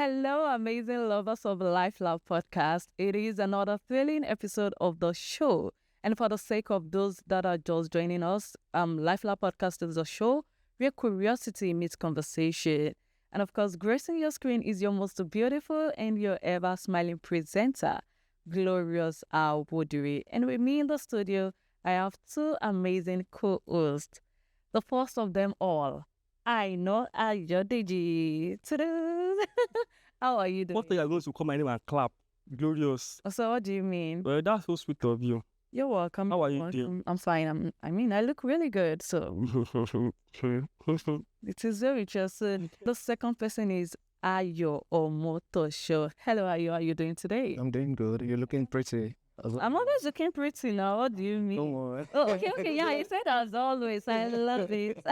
Hello, amazing lovers of LifeLab podcast. It is another thrilling episode of the show. And for the sake of those that are just joining us, LifeLab podcast is a show where curiosity meets conversation. And of course, gracing your screen is your most beautiful and your ever smiling presenter, Glorious Woodry. And with me in the studio, I have two amazing co-hosts. The first of them all, I know Ayodeji. How are you doing? What thing are going to come my name and clap? Glorious. So what do you mean? Well, that's so sweet of you. You're welcome. How are you Welcome. doing? I'm fine. I look really good. So it is very interesting. The second person is Ayo Omotosho. Hello, Ayo. How are you doing today? I'm doing good. You're looking pretty. I'm always looking pretty now. What do you mean? Don't worry. Oh, okay. Yeah, you said as always. I love it.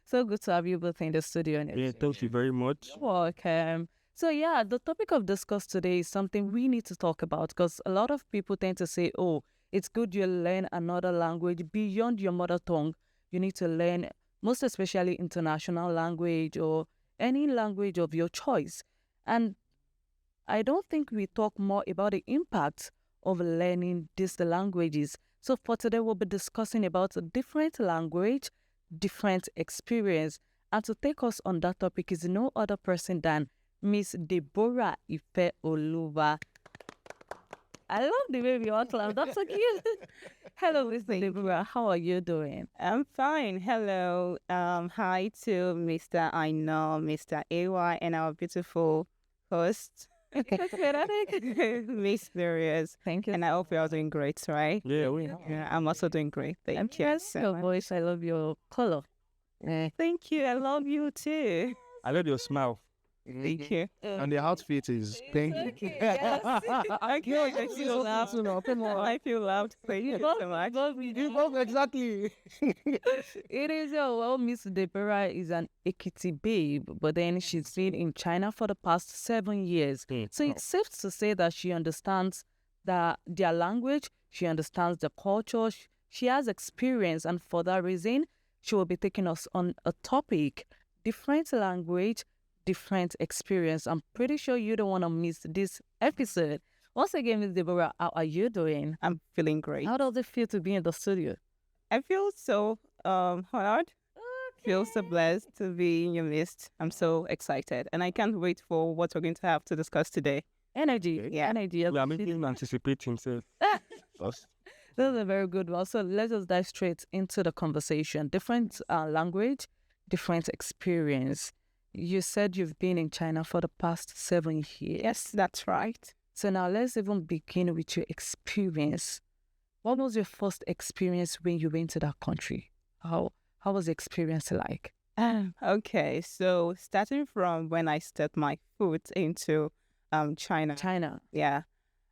So good to have you both in the studio. Yeah, thank you very much. Welcome. So yeah, the topic of discuss today is something we need to talk about because a lot of people tend to say, oh, it's good you learn another language beyond your mother tongue. You need to learn, most especially international language or any language of your choice. And I don't think we talk more about the impact of learning these languages. So for today, we'll be discussing about a different language, different experience. And to take us on that topic is no other person than Miss Deborah Ife Oluwa. I love the way we all clap. That's so cute. Hello, Miss Deborah. How are you doing? I'm fine. Hello. Hi to Mr. I know, Mr. AY, and our beautiful host, Miss Glorious. Thank you. And I hope you're all doing great, right? Yeah, we Yeah, I'm also doing great. Thank you. so your much. voice. I love your color. Thank you. I love you too. I love your smile. Thank you. And the outfit is pink. Okay, I feel loved. Come on. I feel loved. Thank you so much. You both exactly. It is, well, Miss Deborah is an Ekiti babe, but then she's been in China for the past 7 years. So it's safe to say that she understands their language, she understands the culture, she has experience, and for that reason, she will be taking us on a topic, different language, different experience. I'm pretty sure you don't want to miss this episode. Once again, Miss Deborah, how are you doing? I'm feeling great. How does it feel to be in the studio? I feel so honored. Feel so blessed to be in your midst. I'm so excited, and I can't wait for what we're going to have to discuss today. Energy. Yeah. Energy. We are making anticipating. So That's a very good one. So let's just dive straight into the conversation. Different language, different experience. You said you've been in China for the past 7 years. Yes, that's right. So now let's even begin with your experience. What was your first experience when you went to that country? How was the experience like? Okay, so starting from when I stepped my foot into China, China. yeah,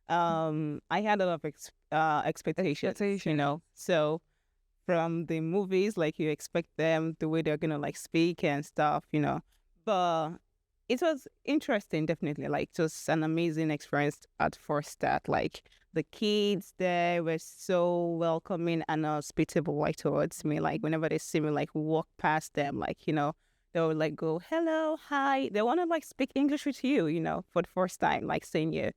I had a lot of expectations, you know. So from the movies, like you expect them, the way they're gonna like speak and stuff, you know. But it was interesting, definitely. Like just an amazing experience at first start. Like the kids there were so welcoming and hospitable like towards me. Like whenever they see me like walk past them, like, you know, they would like go, hello, hi. They want to like speak English with you, you know, for the first time, like saying yeah.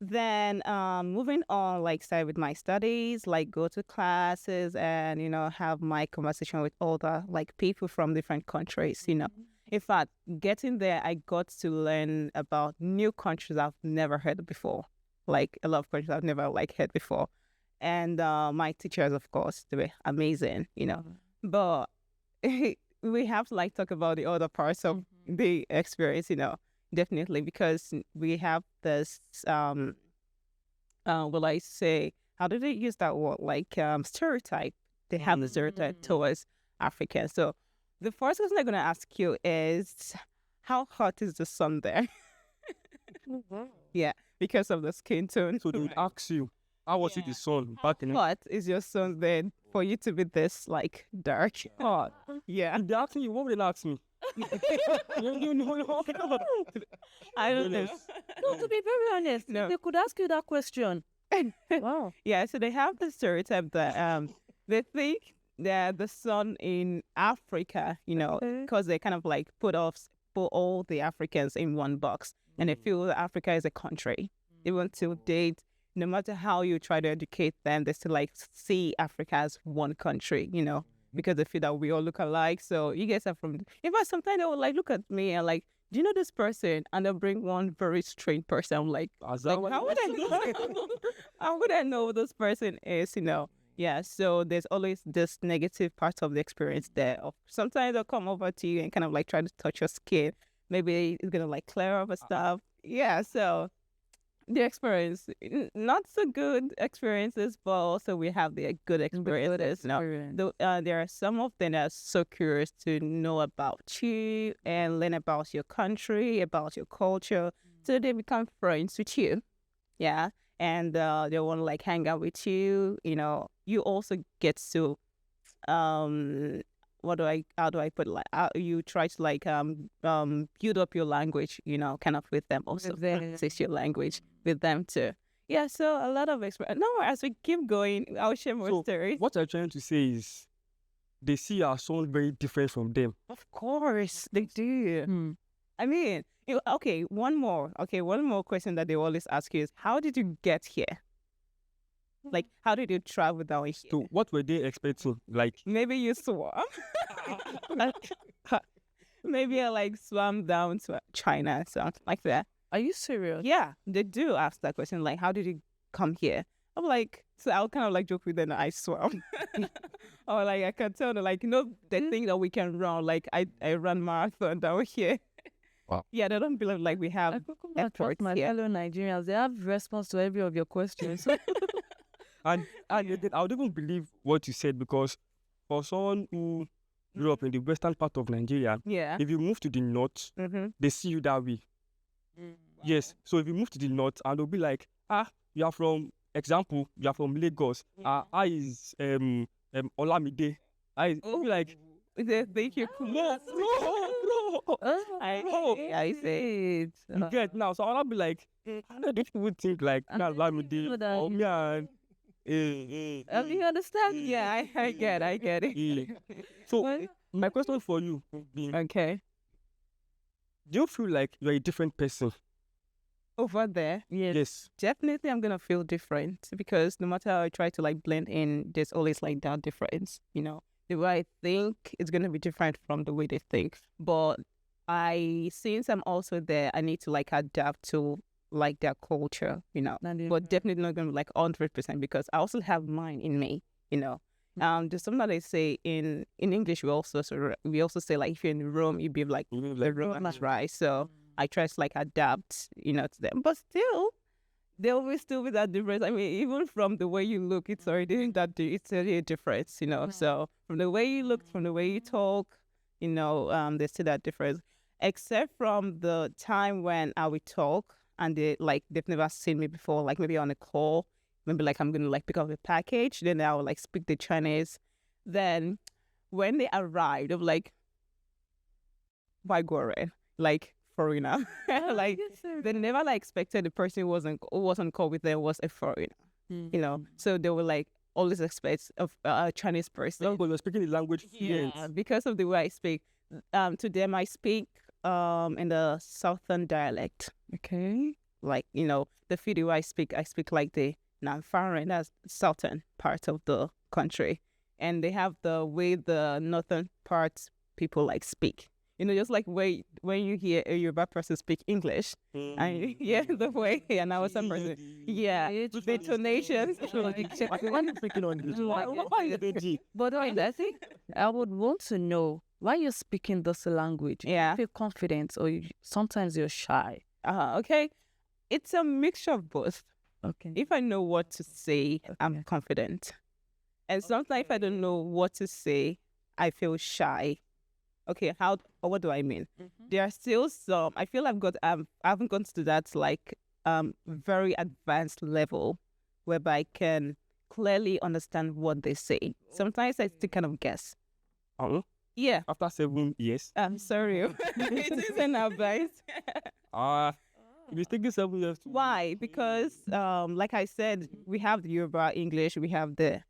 Then moving on, like start with my studies, like go to classes and, you know, have my conversation with other like people from different countries, you know. In fact, getting there, I got to learn about new countries I've never heard before. Like a lot of countries I've never like heard before. And my teachers, of course, they were amazing, you know. But we have to like talk about the other parts of the experience, you know, definitely, because we have this, will I say, how do they use that word? Like stereotype. They have the stereotype towards Africans. So the first question I'm going to ask you is, how hot is the sun there? Yeah, because of the skin tone. they would ask you, how was it the sun back in Hot is your sun then for you to be this like dark? hot? Yeah. If they ask me, what would they ask me? You know. I don't know. No, to be very honest, No. they could ask you that question. Wow. Yeah, so they have the stereotype that they think that the sun in Africa, you know, because they kind of like put put all the Africans in one box, and they feel that Africa is a country. Even till date, no matter how you try to educate them, they still like see Africa as one country, because they feel that we all look alike. So you guys are from. In fact, sometimes they will like look at me and like, do you know this person? And they'll bring one very strange person. I'm like, how would I know? How would I know who this person is? Yeah. So there's always this negative part of the experience there. Sometimes they'll come over to you and kind of like try to touch your skin. Maybe it's gonna like clear up and stuff. Yeah. So the experience, not so good experiences, but also we have the good experiences. There are some of them that are so curious to know about you and learn about your country, about your culture, so they become friends with you. Yeah, and they want to like hang out with you. You also get to how do I put it? Like you try to like build up your language, kind of with them also, practice your language with them too. Yeah, so a lot of experience. No, as we keep going, I'll share more stories. What I'm trying to say is, they see our song very different from them. Of course, they do. I mean, okay, one more question that they always ask you is, how did you get here? Like, how did you travel down here? So what were they expecting? Like, maybe you swam. Maybe I like swam down to China, something like that. Are you serious? Yeah, they do ask that question. Like, how did you come here? I'm like, so I'll kind of like joke with them that I swam. Or like I can tell them like, they think that we can run. Like I run marathon down here. Wow. Yeah, they don't believe like we have efforts my here. fellow Nigerians. They have response to every of your questions. and I would even believe what you said, because for someone who grew up in the western part of Nigeria, Yeah. if you move to the north, they see you that way. Yes. So if you move to the north, and they'll be like, you are from Lagos. I is Olamide. I be like, Thank you. I say it. you get now. So I'll be like, how do people think like Olamide or me and You understand? Yeah, I get it. yeah. So my question for you would be, Okay. do you feel like you're a different person? Over there, Yes. definitely I'm gonna feel different, because no matter how I try to like blend in, there's always like that difference. The way I think is gonna be different from the way they think. But since I'm also there, I need to like adapt to like their culture, but definitely not gonna be like 100%, because I also have mine in me, There's something that they say in English. We also say like, if you're in Rome, you be like the Romans, right? So I try to like adapt, to them, but still, there will still be that difference. I mean, even from the way you look, it's already it's already a difference, So from the way you look, from the way you talk, there's still that difference. Except from the time when I would talk and they've never seen me before, like maybe on a call, maybe like I'm gonna like pick up a package, then I will like speak the Chinese. Then when they arrived, I'm like, why go like foreigner? Like they never like expected the person who was on call with them was a foreigner. So they were like always expect of a Chinese person. No, but you're speaking the language fluent. Yeah, because of the way I speak. To them I speak in the southern dialect. Okay. Like, the few I speak like the Namfaran, that's southern part of the country. And they have the way the northern parts people like speak. Just like when you hear a Yoruba person speak English, and the way an Hausa person, the intonations. But I think I would want to know why you're speaking this language. Yeah. You feel confident, or sometimes you're shy. Okay. It's a mixture of both. Okay. If I know what to say, I'm confident. And sometimes if I don't know what to say, I feel shy. Okay, what do I mean? There are still some, I feel I haven't gone to that like very advanced level whereby I can clearly understand what they say. Sometimes I still kind of guess. Yeah. After 7 years? I'm sorry. It isn't advice. It's taking 7 years. Why? Because like I said, we have the Yoruba English, we have the,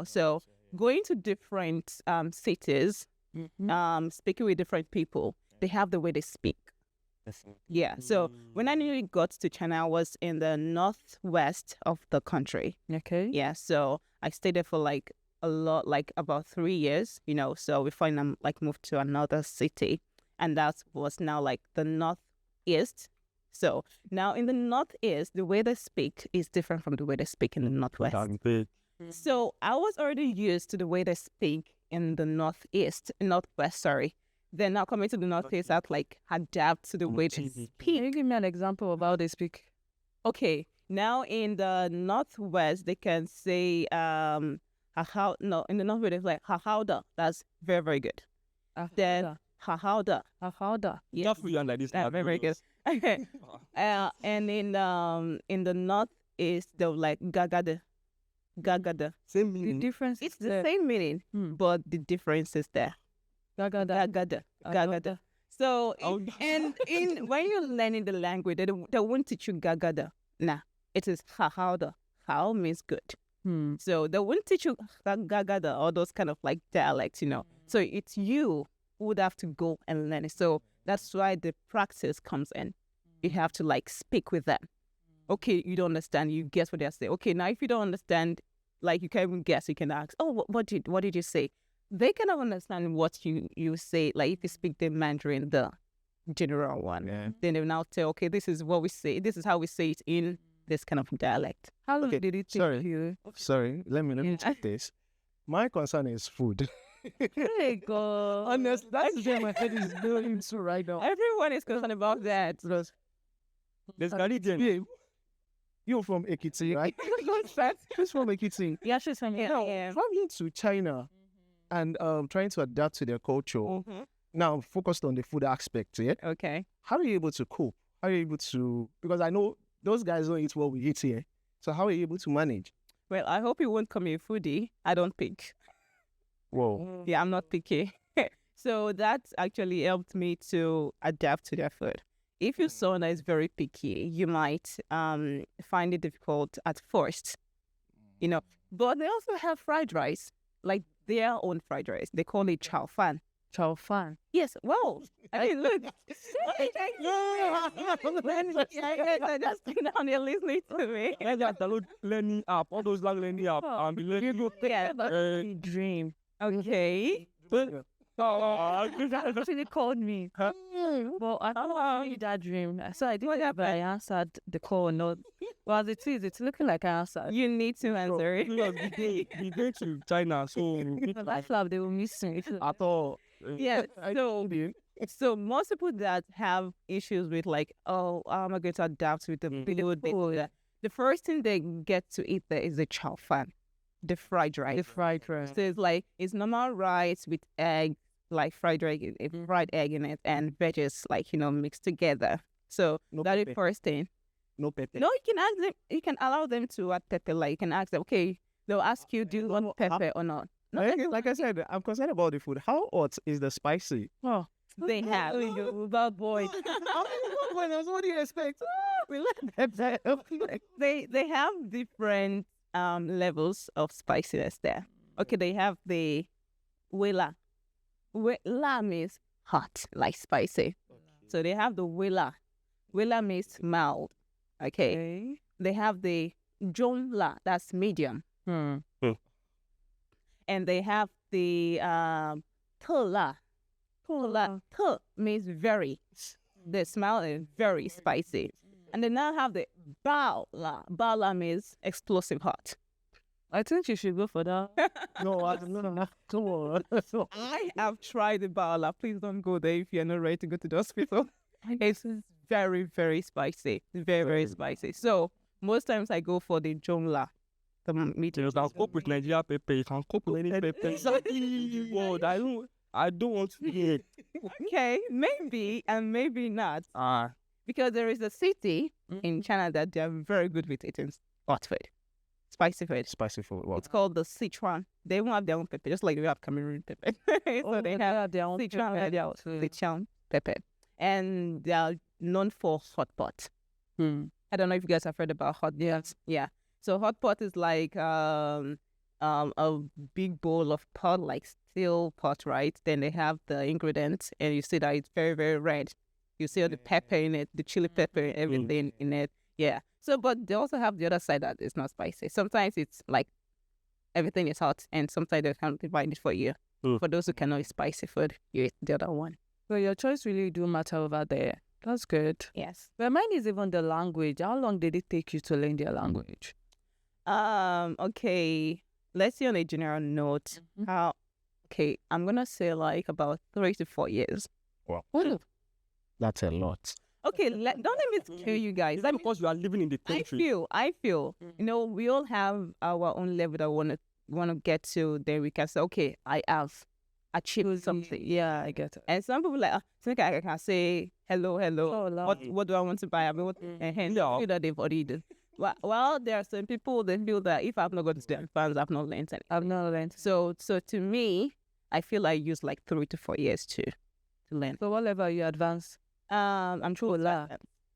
so going to different cities, speaking with different people, they have the way they speak. Yeah. So when I nearly got to China, I was in the northwest of the country. Okay. Yeah. So I stayed there for like a lot, like about 3 years, so before I like moved to another city. And that was now like the northeast. So now in the northeast, the way they speak is different from the way they speak in the northwest. So I was already used to the way they speak in the northwest, sorry. Then now coming to the northeast, I have to like adapt to the way they speak. Can you give me an example of how they speak? Okay, now in the northwest, they can say in the northwest it's like hahauda. That's very, very good. Then hahauda. Yeah, like this. Very, very good. Okay. And in the northeast, they'll like gagada. Same The meaning. difference It's is the same meaning, but the difference is there. Gagada. So, when you're learning the language, they won't teach you gagada. Nah, it is hahauda. How means good. So they won't teach you gagada or those kind of like dialects, So it's you who would have to go and learn it. So that's why the practice comes in. You have to like speak with them. Okay, you don't understand. You guess what they're saying. Okay, now if you don't understand, like you can't even guess, you can ask, oh, what did you say? They cannot understand what you say. Like if you speak the Mandarin, the general one, then they will now tell, okay, this is what we say. This is how we say it in this kind of dialect. How long Okay, did it take sorry. you? Sorry, let me check this. My concern is food. Hey, God. Honestly, that's where my head is going into right now. Everyone is concerned about that. Because There's Canadian. yeah, you're from Ekiti, right? Who's from Ekiti? Yeah, she's from here. Now, traveling to China and trying to adapt to their culture. Now, focused on the food aspect, yeah? Okay. How are you able to cope? How are you able to... Because I know those guys don't eat what we eat here. So how are you able to manage? Well, I hope you won't call me a foodie. I don't pick. Whoa. Yeah, I'm not picky. So that actually helped me to adapt to their food. If you're someone that is very picky, you might find it difficult at first, But they also have fried rice, like their own fried rice. They call it chow fan. Chow fan. Yes, well, I mean, look. I just sit down there listening to me. I got download learning app, all those learning app, and be learning. Yeah. Dream. Okay. Actually called me. Huh? Well, I don't see that dream. So I didn't have I answered the call. No, well, as it is, it's looking like I answered. You need to answer it. We go to China, so The LifeLab, they will miss me. at all. Yeah. So most people that have issues with like, oh, how am I going to adapt with the food? The first thing they get to eat there is the chow fan, the fried rice. The fried rice. So it's like it's normal rice with egg, like fried egg in it, and veggies like mixed together. So No that is pepper. first thing. No pepper. No, you can ask them. You can allow them to add pepper. Like you can ask them. Okay, they'll ask you, do you want pepper or not? No, Like I said, I'm concerned about the food. How hot is the spicy? Oh, they have. bad boy. What do you expect? We let them. They have different levels of spiciness there. Okay, they have the wela. Wela means hot, like spicy. So they have the wela. Wela means mild. Okay. They have the jongla, that's medium. And they have the tela. Te means very. The smell is very spicy. And they now have the baola. Baola means explosive hot. I think you should go for that. No. Come on. I have tried the baola. Please don't go there if you're not ready to go to the hospital. It's very, very spicy. Very, very spicy. So most times I go for the jongla. The meat. You can cope with Nigeria pepper. You can cope with any pepper. Exactly. Word. I don't want to hear it. Okay, maybe and maybe not. Because there is a city in China that they are very good with eating hot food, spicy food. Spicy food. Well, It's called the Sichuan. They won't have their own pepper, just like we have Cameroon pepper. So they have their own Sichuan pepper. And they are known for hot pot. I don't know if you guys have heard about hot pot. Yeah. So hot pot is like a big bowl of pot, like steel pot, right? Then they have the ingredients, and you see that it's very, very red. You see all the pepper in it, the chili pepper, everything in it. Yeah. So, but they also have the other side that is not spicy. Sometimes it's like everything is hot, and sometimes they can divide it for you. For those who cannot eat spicy food, you eat the other one. So your choice really do matter over there. That's good. Yes. But mine is even the language. How long did it take you to learn their language? Okay. Let's see on a general note. Okay, I'm gonna say like about 3 to 4 years. Wow. What? That's a lot. Okay, don't let me scare you guys. It's because you are living in the country. I feel, we all have our own level that we want to get to. Then we can say, okay, I have achieved something. Yeah, I get it. And some people like, think I can say hello. Oh, What do I want to buy? I mean, and feel that they've already done. Well, there are some people that feel that if I've not got to their fans, I've not learned anything. I've not learned. So to me, I feel I use like 3 to 4 years to learn. So what level are you advanced? I'm true.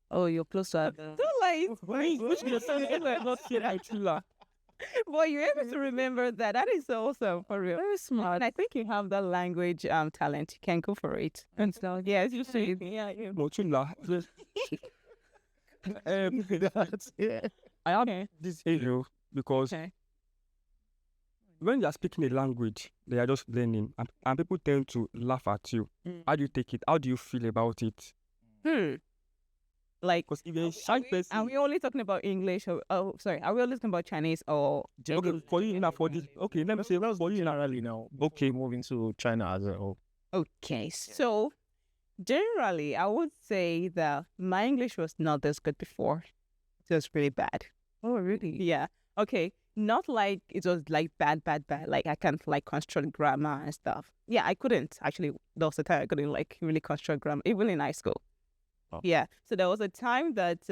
Oh, you're close to advanced. Too late. Which means not say I chilla. Boy, you're able to remember that. That is awesome, for real. Very smart. And I think you have that language talent. You can go for it. And so, Yes, you see. Yeah, you. No chilla. That's it. I have Okay. this issue because Okay. when you are speaking a language, they are just learning, and people tend to laugh at you. How do you take it? How do you feel about it? Like, Because if you're a shy are person, we only talking about English or are we only talking about Chinese or okay, for you now, for this, okay, let me say, Well, for you now, generally now. Okay. Moving to China as a whole. okay? So generally, I would say that my English was not this good before. It was really bad. oh, really? Yeah. Okay. Not like it was like bad. Like I can't like construct grammar and stuff. Yeah, I couldn't actually. There was a time I couldn't like really construct grammar, even in high school. Oh. Yeah. So there was a time that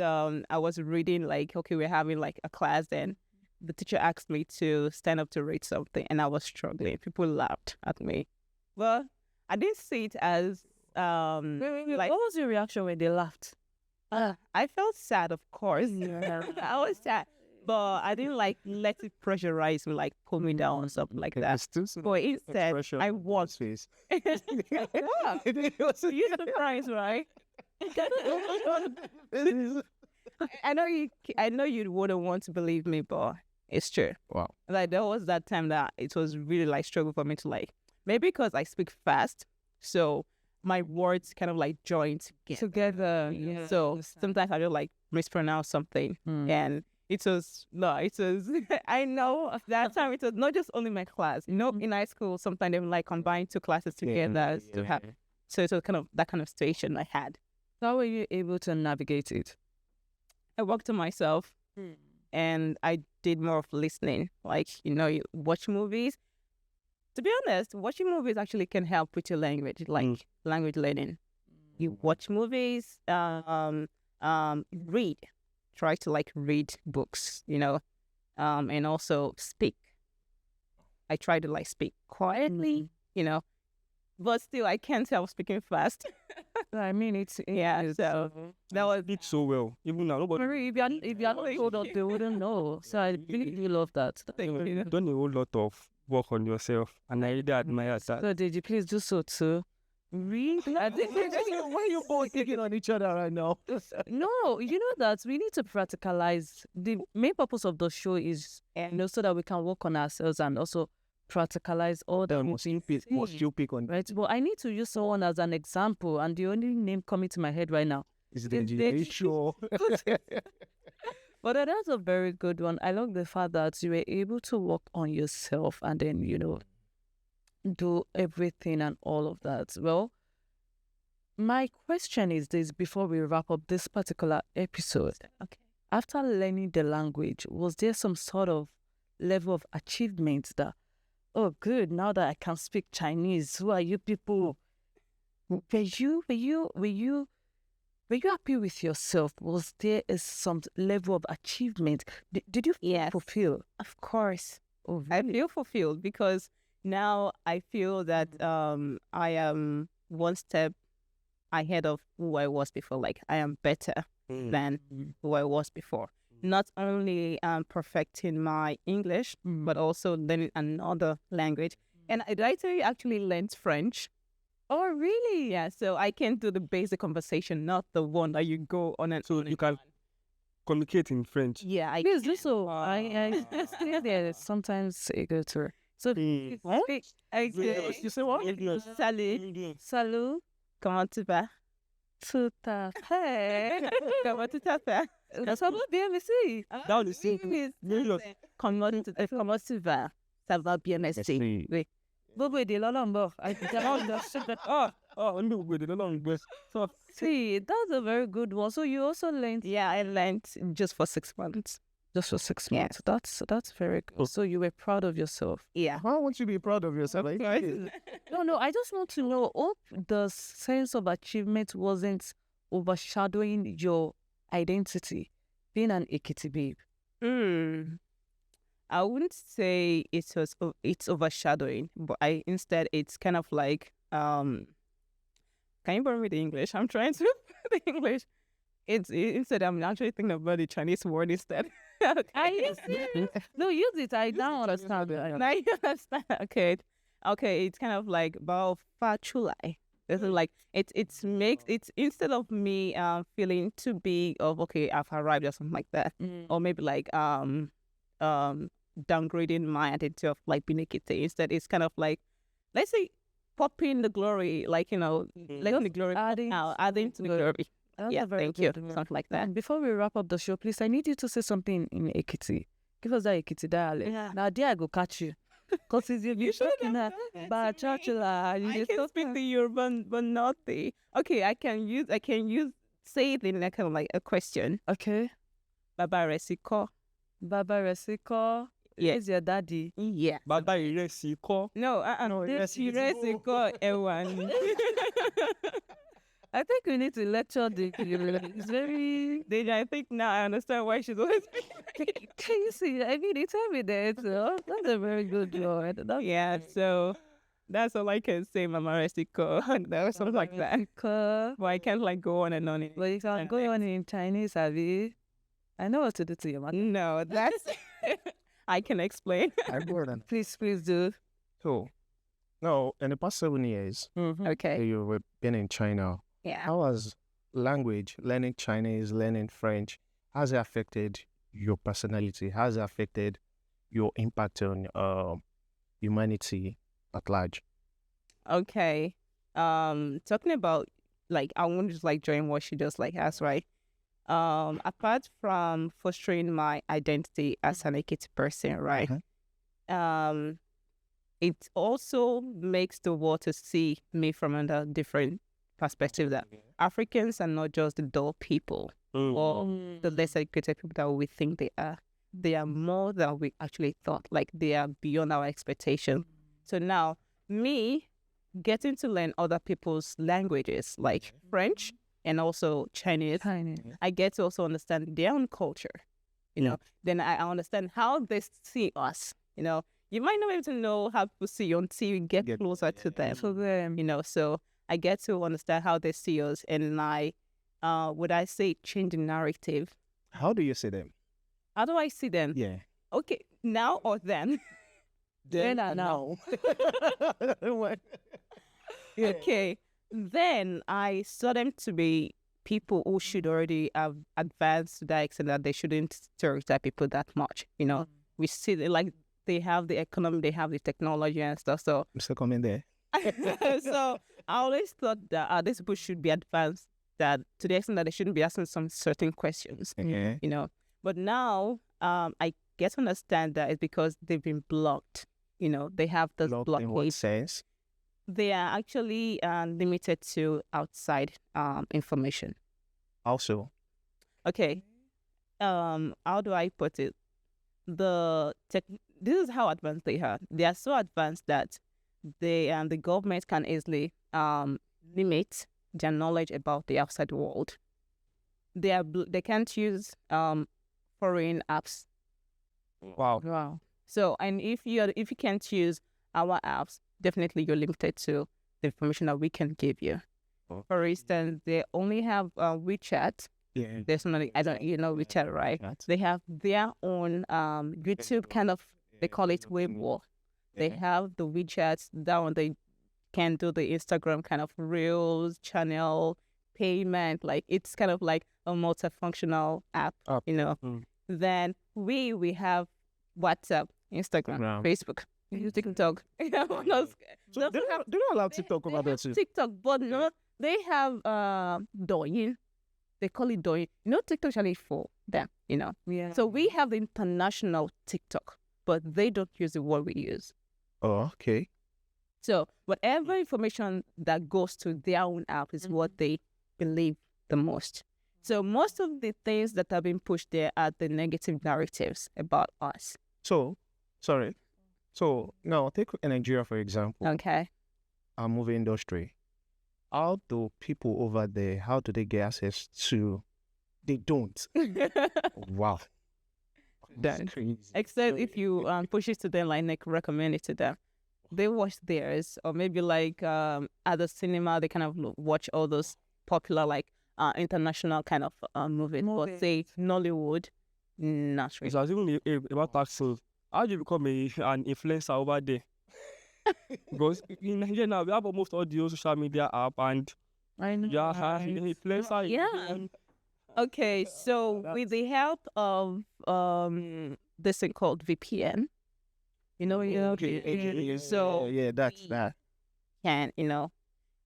I was reading like, okay, we're having like a class, then the teacher asked me to stand up to read something, and I was struggling. People laughed at me. Well, I didn't see it as Wait. like What was your reaction when they laughed? I felt sad, of course. I was sad, but I didn't like let it pressurize me, like pull me down or something like that. It's too soon. But instead, Expression I on his was. face. Wow. You surprised, right? I know you wouldn't want to believe me, but it's true. Wow. Like there was that time that it was really like struggle for me to like, maybe because I speak fast, so my words kind of like join Together. Yeah. So sometimes I just like mispronounce something, and it was I know at that time it was not just only my class. You know, in high school sometimes they would like combine 2 classes together to have. So it was kind of that kind of situation I had. How were you able to navigate it? I worked on myself, and I did more of listening. Like you watch movies. To be honest, watching movies actually can help with your language, like language learning. You watch movies, read, try to like read books, and also speak. I try to like speak quietly, but still I can't help speaking fast. I mean, it's So that was Did so well. Even now, nobody Marie, if you are not told us, they wouldn't know. So I really do love that. done a whole lot of work on yourself, and I really admire that. So did you please do so too? Really? Why are you both taking on each other right now? No, you know that we need to practicalize. The main purpose of the show is, so that we can work on ourselves and also practicalize all the Must you pick on? right. But I need to use someone as an example, and the only name coming to my head right now. Is it They- the show? But that's a very good one. I love the fact that you were able to work on yourself and then, do everything and all of that. Well, my question is this before we wrap up this particular episode. okay. After learning the language, was there some sort of level of achievement that, oh, good, now that I can speak Chinese, who are you people? Were you happy with yourself? Was there some level of achievement? Did you Yes. fulfill? Of course. Oh, I really? feel fulfilled because now I feel that I am one step ahead of who I was before. Like I am better than who I was before. not only perfecting my English, but also learning another language. And I actually learned French. Oh, really? Yeah, so I can do the basic conversation, not the one that you go on and So on you and can on. communicate in French. Yeah, I Please can. do so. I yeah, there sometimes a good tour. So What? speak. Okay. You say what? Salut. Salut. Comment tu vas? Tout à fait. Comment tu t'appelles? Ça va bien, merci. That was simple. Oui, Yes. comment tu vas? Ça va bien, merci. Merci. Oui. Bobo de Lolambo. I Let me go the long best. So see, that's a very good one. So you also learned Yeah, I learned just for 6 months. just for 6 Yeah. months. That's very good. So you were proud of yourself. Yeah. Why won't you be proud of yourself? No, I just want to know if the sense of achievement wasn't overshadowing your identity, being an Ekiti babe. I wouldn't say it's overshadowing, but instead it's kind of like can you borrow me the English? I'm trying to the English. Instead I'm actually thinking about the Chinese word instead. Are you serious? No, use it. I don't understand. Now you understand. Okay. It's kind of like bao fa chulai. This is like it's instead of me feeling too big of okay I've arrived or something like that, or maybe like downgrading my identity of like being a kitty. Instead, it's kind of like, let's say, popping the glory, like, like on the glory, Adding adding to the glory. That's Yeah, a very thank you. good one. Something like that. And before we wrap up the show, please, I need you to say something in Ekiti. Give us that Ekiti dialect. Yeah. Now, there I go catch you. Because it's you talking about churchula. I can speak the Yoruba, but not the. Okay, I can use, say it in like kind of like a question. Okay. Baba Resiko. Baba Resiko. Yeah. Is your daddy? Yeah. Baba Iresi ko. No, No, Resiko, Ewan. I think we need to lecture the. It's very. Deja, I think now I understand why she's always. Can you see? I mean, they tell me that. So that's a very good one. Yeah, so that's all I can say, Mama Resiko. That was something like that. Resiko. But I can't like go on and on. But you can go on in Chinese, Abby. I know what to do to you, man. No, that's. I can explain. I'm more than Please do. so. No, in the past 7 years, Okay. you've been in China. Yeah. How has language, learning Chinese, learning French, has it affected your personality? Has it affected your impact on humanity at large? Okay. Talking about like I want to just like join what she just like asked, right? Apart from fostering my identity as an Ekiti person, right? It also makes the world to see me from a different perspective that Africans are not just the dull people or the less educated people that we think they are. They are more than we actually thought. Like they are beyond our expectation. So now me getting to learn other people's languages like French and also Chinese, I get to also understand their own culture. You know, then I understand how they see us. You know, you might not be able to know how people see you until you get closer to them. You know, so I get to understand how they see us, and I, would I say, change the narrative. How do you see them? How do I see them? Yeah. Okay, now or then? Then and now. Okay, then I saw them to be people who should already have advanced to that extent that they shouldn't stereotype people that much. You know, we see like they have the economy, they have the technology and stuff. So I'm still coming there. so I always thought that these people should be advanced, that to the extent that they shouldn't be asking some certain questions, Okay. you know. But now I get to understand that it's because they've been blocked. You know, they have this Blocked in what blockade. sense? They are actually limited to outside information. Also, Okay, how do I put it? This is how advanced they are. They are so advanced that the government can easily limit their knowledge about the outside world. They can't use foreign apps. Wow. So, and if you can't use our apps, definitely you're limited to the information that we can give you. For instance, they only have WeChat, Yeah. There's somebody, I don't, WeChat, right? That's- They have their own YouTube kind of, they call it Weibo. They have the WeChat, that one they can do the Instagram kind of reels, channel, payment. Like it's kind of like a multifunctional app, App. Mm. Then we have WhatsApp, Instagram, Wow. Facebook, TikTok. So they're not allowed to talk about that too. TikTok, but no, they have Douyin. They call it Douyin. TikTok actually for them, Yeah. So we have the international TikTok, but they don't use the word we use. Oh, okay. So whatever information that goes to their own app is what they believe the most. So most of the things that are being pushed there are the negative narratives about us. So, sorry. So now take Nigeria for example. Okay. Our movie industry. How do people over there? How do they get access to? They don't. Wow. That's Don't. crazy. Except if you push it to them, like recommend it to them. They watch theirs, or maybe like at the cinema, they kind of watch all those popular like international kind of movies. But say Nollywood, not really. It's as even about taxes. How do you become an influencer over there? Because in Nigeria now we have almost all the social media app and I know. influencer. Yeah. Okay, so with the help of this thing called VPN, so yeah, that's we that. can,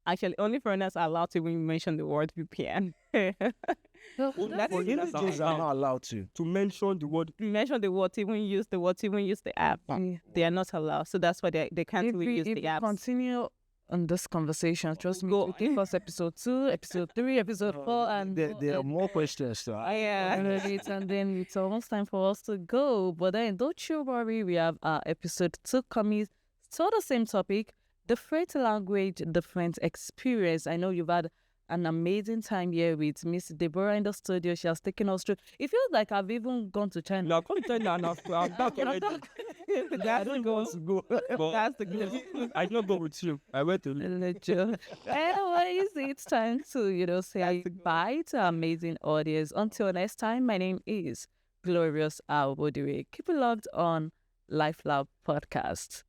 actually only foreigners are allowed to even mention the word VPN. Indians are not allowed to. To mention the word. Mention the word, even use the word, even use the app. They are not allowed. So that's why they can't If really we, use if the we apps. continue on this conversation, trust me, Go we'll give us episode 2, episode 3, episode 4, and There are more questions to ask. Yeah. and then it's almost time for us to go. But then don't you worry, we have episode 2 coming. So the same topic, different language, different experience. I know you've had an amazing time here with Miss Deborah in the studio. She has taken us through. It feels like I've even gone to China. Now come tell now I'm back already. That's the goal. But That's the goal. I did not go with you. I went to Anyways, it's time to, say bye to our amazing audience. Until next time, my name is Glorious Awodiri. Keep it locked on LifeLab Podcast.